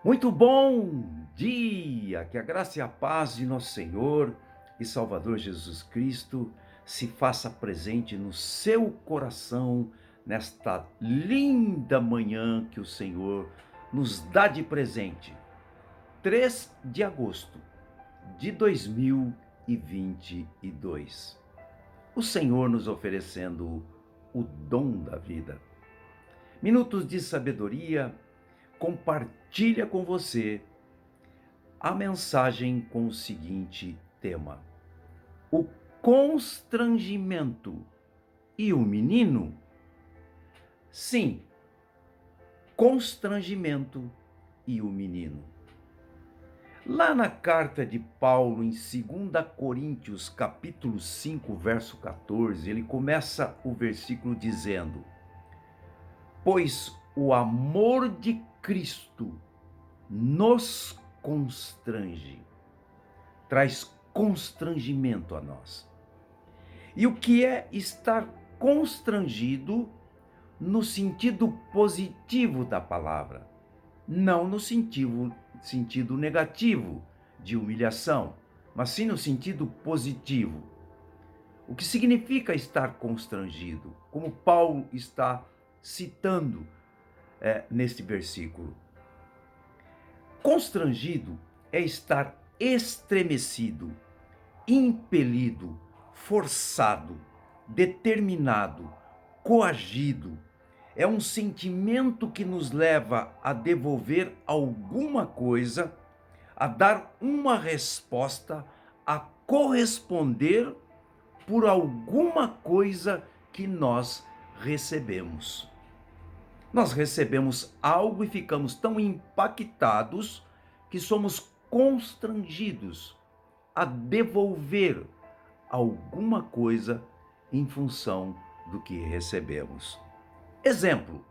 Muito bom dia! Que a graça e a paz de nosso Senhor e Salvador Jesus Cristo se faça presente no seu coração nesta linda manhã que o Senhor nos dá de presente. 3 de agosto de 2022. O Senhor nos oferecendo o dom da vida. Minutos de sabedoria compartilha com você a mensagem com o seguinte tema: o constrangimento e o menino. Sim, constrangimento e o menino. Lá na carta de Paulo em 2 Coríntios, capítulo 5, verso 14, ele começa o versículo dizendo: pois o amor de Cristo nos constrange, traz constrangimento a nós. E o que é estar constrangido no sentido positivo da palavra, não no sentido negativo de humilhação, mas sim no sentido positivo. O que significa estar constrangido, como Paulo está citando neste versículo. Constrangido é estar estremecido, impelido, forçado, determinado, coagido. É um sentimento que nos leva a devolver alguma coisa, a dar uma resposta, a corresponder por alguma coisa que nós recebemos. Nós recebemos algo e ficamos tão impactados que somos constrangidos a devolver alguma coisa em função do que recebemos. Exemplo: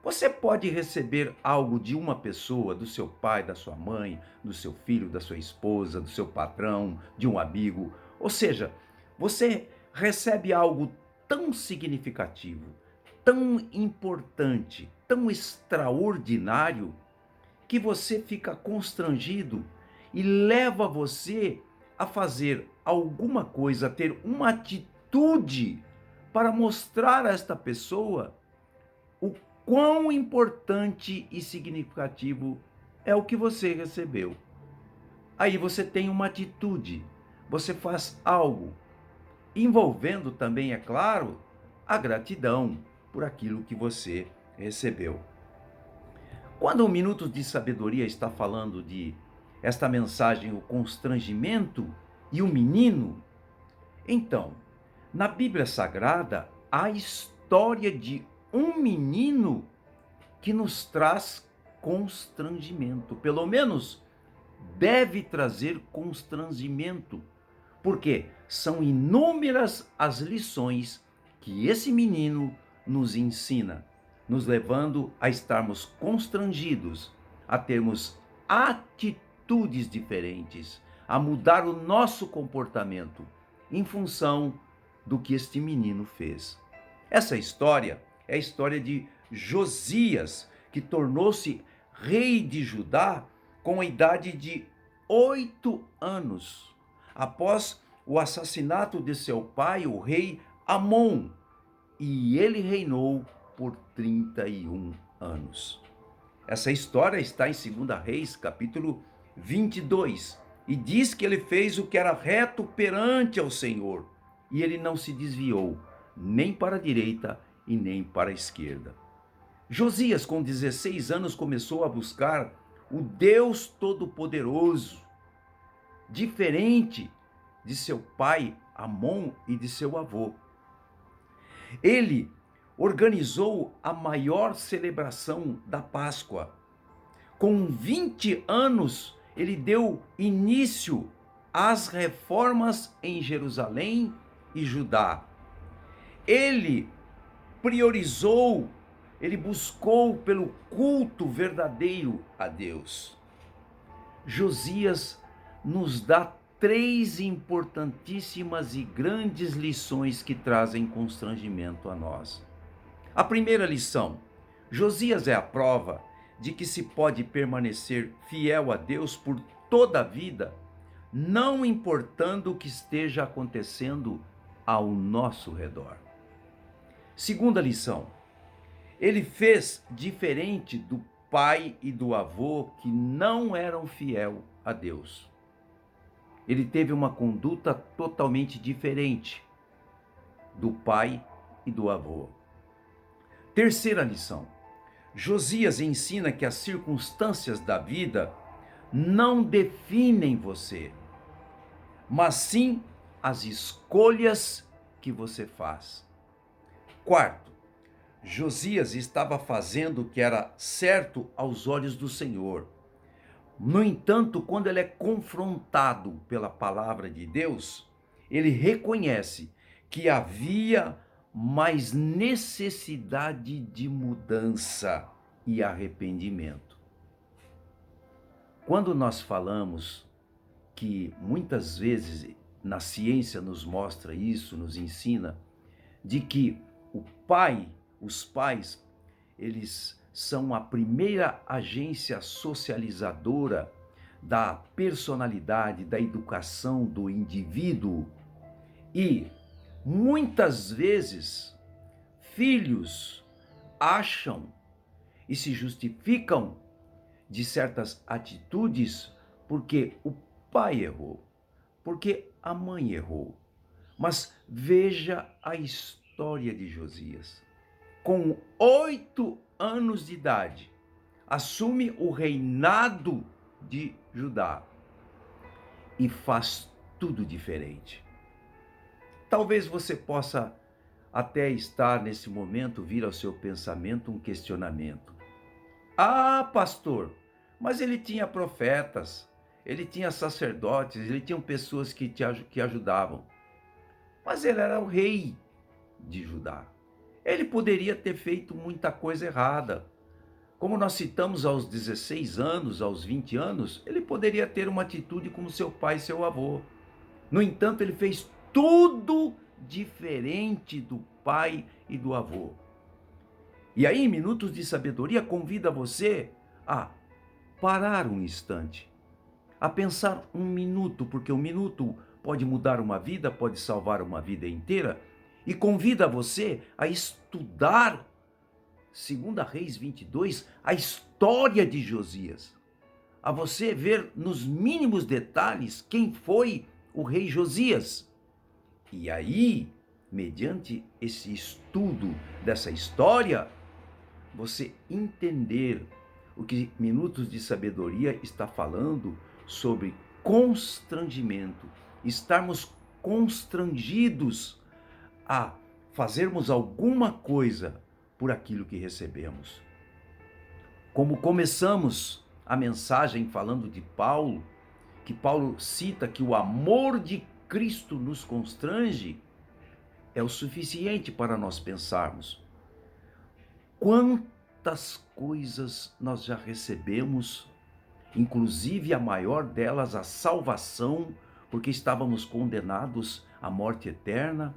você pode receber algo de uma pessoa, do seu pai, da sua mãe, do seu filho, da sua esposa, do seu patrão, de um amigo. Ou seja, você recebe algo tão significativo, tão importante, tão extraordinário, que você fica constrangido e leva você a fazer alguma coisa, a ter uma atitude para mostrar a esta pessoa o quão importante e significativo é o que você recebeu. Aí você tem uma atitude, você faz algo, envolvendo também, é claro, a gratidão por aquilo que você recebeu. Quando o Minutos de Sabedoria está falando de esta mensagem, o constrangimento e o menino, então, na Bíblia Sagrada, há a história de um menino que nos traz constrangimento, pelo menos deve trazer constrangimento, porque são inúmeras as lições que esse menino nos ensina, nos levando a estarmos constrangidos, a termos atitudes diferentes, a mudar o nosso comportamento em função do que este menino fez. Essa história é a história de Josias, que tornou-se rei de Judá com a idade de 8 anos, após o assassinato de seu pai, o rei Amon, e ele reinou por 31 anos. Essa história está em 2 Reis, capítulo 22, e diz que ele fez o que era reto perante ao Senhor, e ele não se desviou, nem para a direita e nem para a esquerda. Josias, com 16 anos, começou a buscar o Deus Todo-Poderoso, diferente de seu pai Amon e de seu avô. Ele organizou a maior celebração da Páscoa. Com 20 anos, ele deu início às reformas em Jerusalém e Judá. Ele priorizou, ele buscou pelo culto verdadeiro a Deus. Josias nos dá 3 importantíssimas e grandes lições que trazem constrangimento a nós. A primeira lição: Josias é a prova de que se pode permanecer fiel a Deus por toda a vida, não importando o que esteja acontecendo ao nosso redor. Segunda lição, ele fez diferente do pai e do avô que não eram fiel a Deus. Ele teve uma conduta totalmente diferente do pai e do avô. Terceira lição, Josias ensina que as circunstâncias da vida não definem você, mas sim as escolhas que você faz. Quarto, Josias estava fazendo o que era certo aos olhos do Senhor. No entanto, quando ele é confrontado pela palavra de Deus, ele reconhece que havia mais necessidade de mudança e arrependimento. Quando nós falamos que muitas vezes na ciência nos mostra isso, nos ensina, de que os pais, eles são a primeira agência socializadora da personalidade, da educação do indivíduo. E muitas vezes filhos acham e se justificam de certas atitudes porque o pai errou, porque a mãe errou. Mas veja a história de Josias. Com 8 anos de idade, assume o reinado de Judá e faz tudo diferente. Talvez você possa até estar nesse momento, vir ao seu pensamento um questionamento. Ah, pastor, mas ele tinha profetas, ele tinha sacerdotes, ele tinha pessoas que ajudavam. Mas ele era o rei de Judá. Ele poderia ter feito muita coisa errada. Como nós citamos, aos 16 anos, aos 20 anos, ele poderia ter uma atitude como seu pai e seu avô. No entanto, ele fez tudo diferente do pai e do avô. E aí, em Minutos de Sabedoria, convida você a parar um instante, a pensar um minuto, porque um minuto pode mudar uma vida, pode salvar uma vida inteira, e convida você a estudar, 2 Reis 22, a história de Josias, a você ver nos mínimos detalhes quem foi o rei Josias. E aí, mediante esse estudo dessa história, você entender o que Minutos de Sabedoria está falando sobre constrangimento, estarmos constrangidos a fazermos alguma coisa por aquilo que recebemos. Como começamos a mensagem falando de Paulo, que Paulo cita que o amor de Cristo nos constrange, é o suficiente para nós pensarmos. Quantas coisas nós já recebemos, inclusive a maior delas, a salvação, porque estávamos condenados à morte eterna.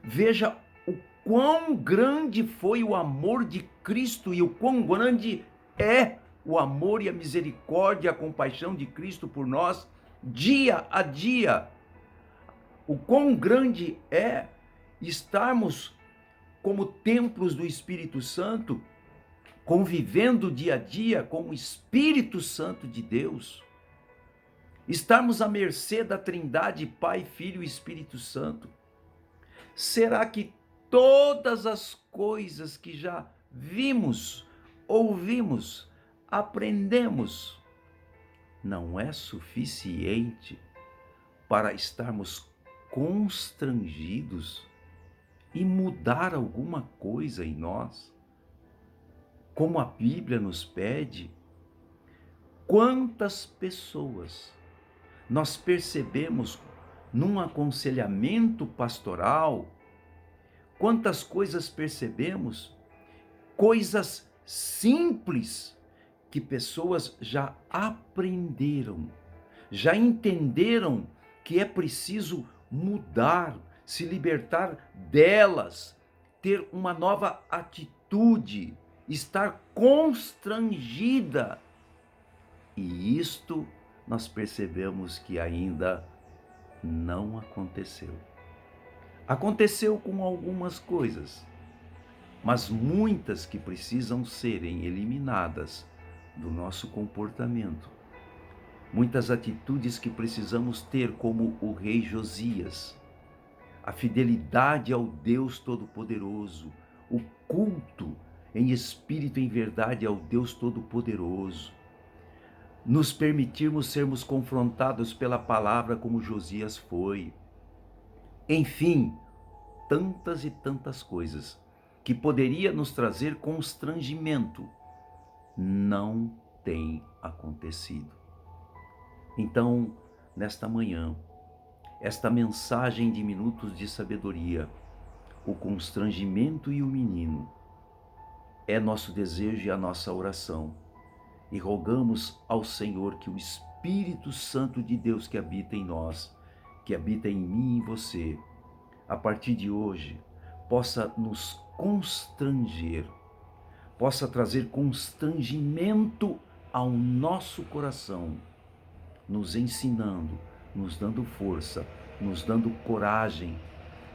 Veja o quão grande foi o amor de Cristo e o quão grande é o amor e a misericórdia, a compaixão de Cristo por nós, dia a dia. O quão grande é estarmos como templos do Espírito Santo, convivendo dia a dia com o Espírito Santo de Deus. Estarmos à mercê da Trindade, Pai, Filho e Espírito Santo. Será que todas as coisas que já vimos, ouvimos, aprendemos, não é suficiente para estarmos constrangidos e mudar alguma coisa em nós? Como a Bíblia nos pede, quantas pessoas nós percebemos num aconselhamento pastoral, quantas coisas percebemos, coisas simples que pessoas já aprenderam, já entenderam que é preciso mudar, se libertar delas, ter uma nova atitude. estar constrangida. E isto nós percebemos que ainda não aconteceu. Aconteceu com algumas coisas, mas muitas que precisam serem eliminadas do nosso comportamento. Muitas atitudes que precisamos ter, como o rei Josias, a fidelidade ao Deus Todo-Poderoso, o culto em espírito e em verdade ao Deus Todo-Poderoso, nos permitirmos sermos confrontados pela palavra como Josias foi. Enfim, tantas e tantas coisas que poderia nos trazer constrangimento não tem acontecido. Então, nesta manhã, esta mensagem de minutos de sabedoria, o constrangimento e o menino, é nosso desejo e a nossa oração. E rogamos ao Senhor que o Espírito Santo de Deus que habita em nós, que habita em mim e em você, a partir de hoje, possa nos constranger, possa trazer constrangimento ao nosso coração, nos ensinando, nos dando força, nos dando coragem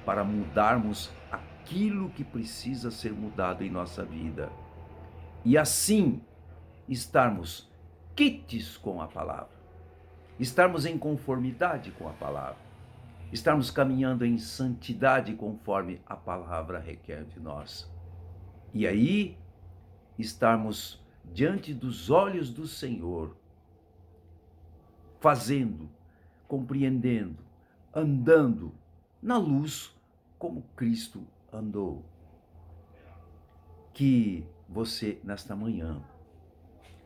para mudarmos aquilo que precisa ser mudado em nossa vida. E assim estarmos quites com a palavra, estarmos em conformidade com a palavra, estarmos caminhando em santidade conforme a palavra requer de nós. E aí estarmos diante dos olhos do Senhor, fazendo, compreendendo, andando na luz como Cristo andou. Que você, nesta manhã,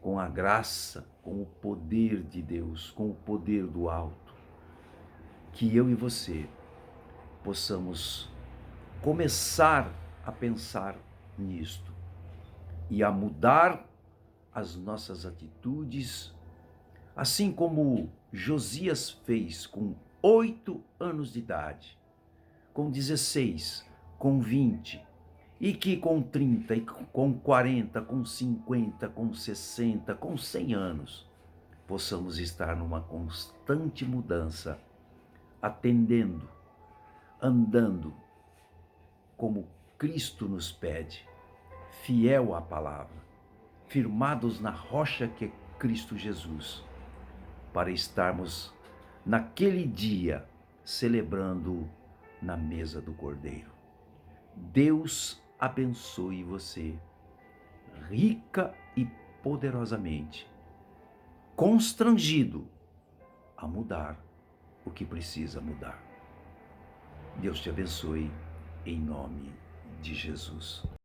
com a graça, com o poder de Deus, com o poder do alto, que eu e você possamos começar a pensar nisto e a mudar as nossas atitudes, assim como Josias fez com 8 anos de idade, com 16, com 20, e que com 30, com 40, com 50, com 60, com 100 anos, possamos estar numa constante mudança, atendendo, andando como Cristo nos pede, fiel à palavra, firmados na rocha que é Cristo Jesus, para estarmos naquele dia celebrando na mesa do Cordeiro. Deus abençoe você rica e poderosamente, constrangido a mudar o que precisa mudar. Deus te abençoe em nome de Jesus.